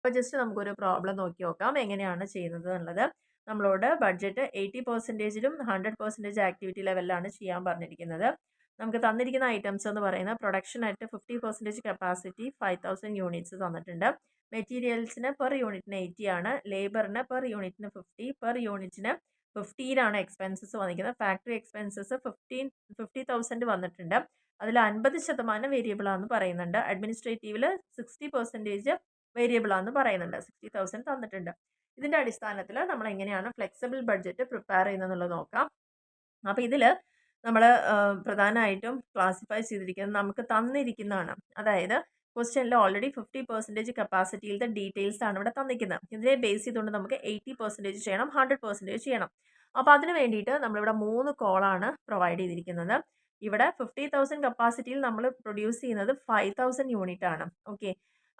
അപ്പോൾ ജസ്റ്റ് നമുക്കൊരു പ്രോബ്ലം നോക്കി നോക്കാം എങ്ങനെയാണ് ചെയ്യുന്നത് എന്നുള്ളത്. നമ്മളോട് ബഡ്ജറ്റ് 80%ലും 100% ആക്ടിവിറ്റി ലെവലിലാണ് ചെയ്യാൻ പറഞ്ഞിരിക്കുന്നത്. നമുക്ക് തന്നിരിക്കുന്ന ഐറ്റംസ് എന്ന് പറയുന്നത് പ്രൊഡക്ഷൻ അറ്റ് 50% കപ്പാസിറ്റി 5000 യൂണിറ്റ്സ് തന്നിട്ടുണ്ട്. മെറ്റീരിയൽസിന് പെർ യൂണിറ്റിന് 80 ആണ്. ലേബറിന് പെർ യൂണിറ്റിന് 50, പെർ യൂണിറ്റിന് 15 ആണ് എക്സ്പെൻസസ് വന്നിരിക്കുന്നത്. ഫാക്ടറി എക്സ്പെൻസസ് 50,000 വന്നിട്ടുണ്ട്. അതിൽ 50% വേരിയബിൾ ആണെന്ന് പറയുന്നുണ്ട്. അഡ്മിനിസ്ട്രേറ്റീവിൽ 60% വേരിയബിൾ ആണെന്ന് പറയുന്നുണ്ട്. 60,000 തന്നിട്ടുണ്ട്. ഇതിന്റെ അടിസ്ഥാനത്തിൽ നമ്മൾ എങ്ങനെയാണ് ഫ്ലെക്സിബിൾ ബഡ്ജറ്റ് പ്രിപ്പയർ ചെയ്യുന്നത് നോക്കാം. അപ്പോൾ ഇതിൽ നമ്മൾ പ്രധാനമായിട്ടും ക്ലാസിഫൈ ചെയ്തിരിക്കുന്നത് നമുക്ക് തന്നിരിക്കുന്നതാണ്. അതായത് ക്വസ്റ്റ്യനിൽ ഓൾറെഡി 50% കപ്പാസിറ്റിയിലത്തെ ഡീറ്റെയിൽസ് ആണ് ഇവിടെ തന്നിരിക്കുന്നത്. ഇതിനെ ബേസ് ചെയ്തുകൊണ്ട് നമുക്ക് 80% ചെയ്യണം, 100% ചെയ്യണം. അപ്പോൾ അതിന് വേണ്ടിയിട്ട് നമ്മളിവിടെ 3 കോളാണ് പ്രൊവൈഡ് ചെയ്തിരിക്കുന്നത്. ഇവിടെ 50,000 കപ്പാസിറ്റിയിൽ നമ്മൾ പ്രൊഡ്യൂസ് ചെയ്യുന്നത് 5,000 യൂണിറ്റ് ആണ്. ഓക്കെ,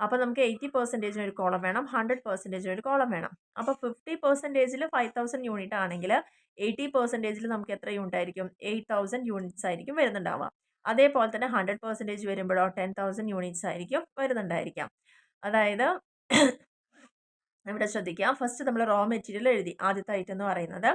അപ്പോൾ നമുക്ക് 80% ഒരു കോളം വേണം, 100% ഒരു കോളം വേണം. അപ്പോൾ 50%ൽ 5,000 യൂണിറ്റ് ആണെങ്കിൽ 80%ൽ നമുക്ക് എത്ര യൂണിറ്റ് ആയിരിക്കും? 8,000 യൂണിറ്റ്സ് ആയിരിക്കും വരുന്നുണ്ടാവുക. അതേപോലെ തന്നെ 100% വരുമ്പോഴോ 10,000 യൂണിറ്റ്സ് ആയിരിക്കും വരുന്നുണ്ടായിരിക്കാം. അതായത് ഇവിടെ ശ്രദ്ധിക്കാം, ഫസ്റ്റ് നമ്മൾ റോ മെറ്റീരിയൽ എഴുതി. ആദ്യത്തെ ഐറ്റം എന്ന് പറയുന്നത്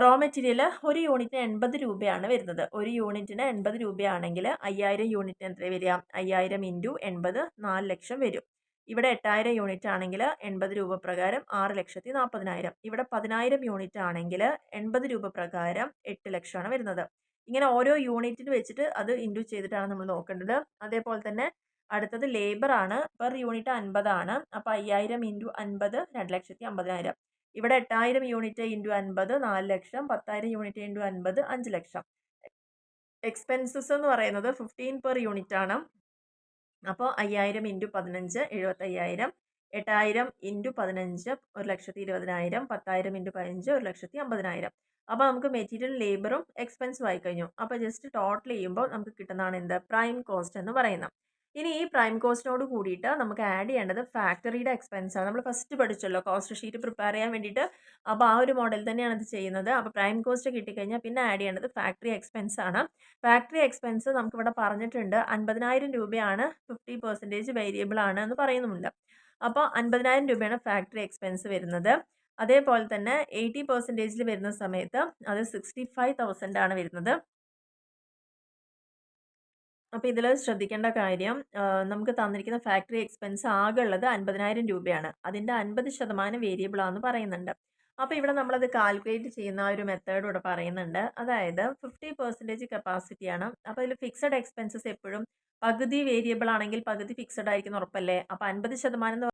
റോ മെറ്റീരിയൽ ഒരു യൂണിറ്റിന് 80 രൂപയാണ് വരുന്നത്. ഒരു യൂണിറ്റിന് 80 രൂപയാണെങ്കിൽ 5000 യൂണിറ്റിന് എത്ര വരിക? 5000 ഇൻറ്റു 80 4 ലക്ഷം വരും. ഇവിടെ 8000 യൂണിറ്റ് ആണെങ്കിൽ 80 രൂപ പ്രകാരം 6,40,000. ഇവിടെ 10,000 യൂണിറ്റ് ആണെങ്കിൽ 80 രൂപ പ്രകാരം 8 ലക്ഷമാണ് വരുന്നത്. ഇങ്ങനെ ഓരോ യൂണിറ്റിന് വെച്ചിട്ട് അത് ഇൻറ്റു ചെയ്തിട്ടാണ് നമ്മൾ നോക്കേണ്ടത്. അതേപോലെ തന്നെ അടുത്തത് ലേബർ ആണ്. പെർ യൂണിറ്റ് 50 ആണ്. അപ്പോൾ 5000 ഇൻറ്റു 50 2,50,000. ഇവിടെ 8000 യൂണിറ്റ് ഇൻറ്റു 50 4 ലക്ഷം, 10,000 യൂണിറ്റ് ഇൻറ്റു 50 5 ലക്ഷം. എക്സ്പെൻസസ് എന്ന് പറയുന്നത് 15 പെർ യൂണിറ്റ് ആണ്. അപ്പോൾ 5000 ഇൻറ്റു 15 75,000, 8000 ഇൻറ്റു 15 1,20,000, 10,000 ഇൻറ്റു 15 1,50,000. അപ്പോൾ നമുക്ക് മെറ്റീരിയൽ ലേബറും എക്സ്പെൻസും ആയി കഴിഞ്ഞു. അപ്പോൾ ജസ്റ്റ് ടോട്ടൽ ചെയ്യുമ്പോൾ നമുക്ക് കിട്ടുന്നതാണ് എന്ത്? പ്രൈം കോസ്റ്റ് എന്ന് പറയുന്നത്. ഇനി ഈ പ്രൈം കോസ്റ്റിനോട് കൂടിയിട്ട് നമുക്ക് ആഡ് ചെയ്യേണ്ടത് ഫാക്ടറിയുടെ എക്സ്പെൻസ് ആണ്. നമ്മൾ ഫസ്റ്റ് പഠിച്ചല്ലോ കോസ്റ്റ് ഷീറ്റ് പ്രിപ്പയർ ചെയ്യാൻ വേണ്ടിയിട്ട്. അപ്പോൾ ആ ഒരു മോഡൽ തന്നെയാണ് ഇത് ചെയ്യുന്നത്. അപ്പോൾ പ്രൈം കോസ്റ്റ് കിട്ടിക്കഴിഞ്ഞാൽ പിന്നെ ആഡ് ചെയ്യേണ്ടത് ഫാക്ടറി എക്സ്പെൻസ് ആണ്. ഫാക്ടറി എക്സ്പെൻസ് നമുക്കിവിടെ പറഞ്ഞിട്ടുണ്ട് 50,000 രൂപയാണ് 50% വേരിയബിൾ ആണ് എന്ന് പറയുന്നുണ്ട്. അപ്പോൾ 50,000 രൂപയാണ് ഫാക്ടറി എക്സ്പെൻസ് വരുന്നത്. അതേപോലെ തന്നെ 80%ൽ വരുന്ന സമയത്ത് അത് 65,000 ആണ് വരുന്നത്. അപ്പോൾ ഇതിൽ ശ്രദ്ധിക്കേണ്ട കാര്യം, നമുക്ക് തന്നിരിക്കുന്ന ഫാക്ടറി എക്സ്പെൻസ് ആകെ ഉള്ളത് 50,000 രൂപയാണ്. അതിൻ്റെ 50% വേരിയബിൾ ആണെന്ന് പറയുന്നുണ്ട്. അപ്പോൾ ഇവിടെ നമ്മളത് കാൽക്കുലേറ്റ് ചെയ്യുന്ന ഒരു മെത്തേഡ് ഇവിടെ പറയുന്നുണ്ട്. അതായത് 50% കപ്പാസിറ്റിയാണ്. അപ്പോൾ ഇതിൽ ഫിക്സഡ് എക്സ്പെൻസസ് എപ്പോഴും പകുതി വേരിയബിൾ ആണെങ്കിൽ പകുതി ഫിക്സഡ് ആയിരിക്കും ഉറപ്പല്ലേ? അപ്പോൾ 50% എന്ന്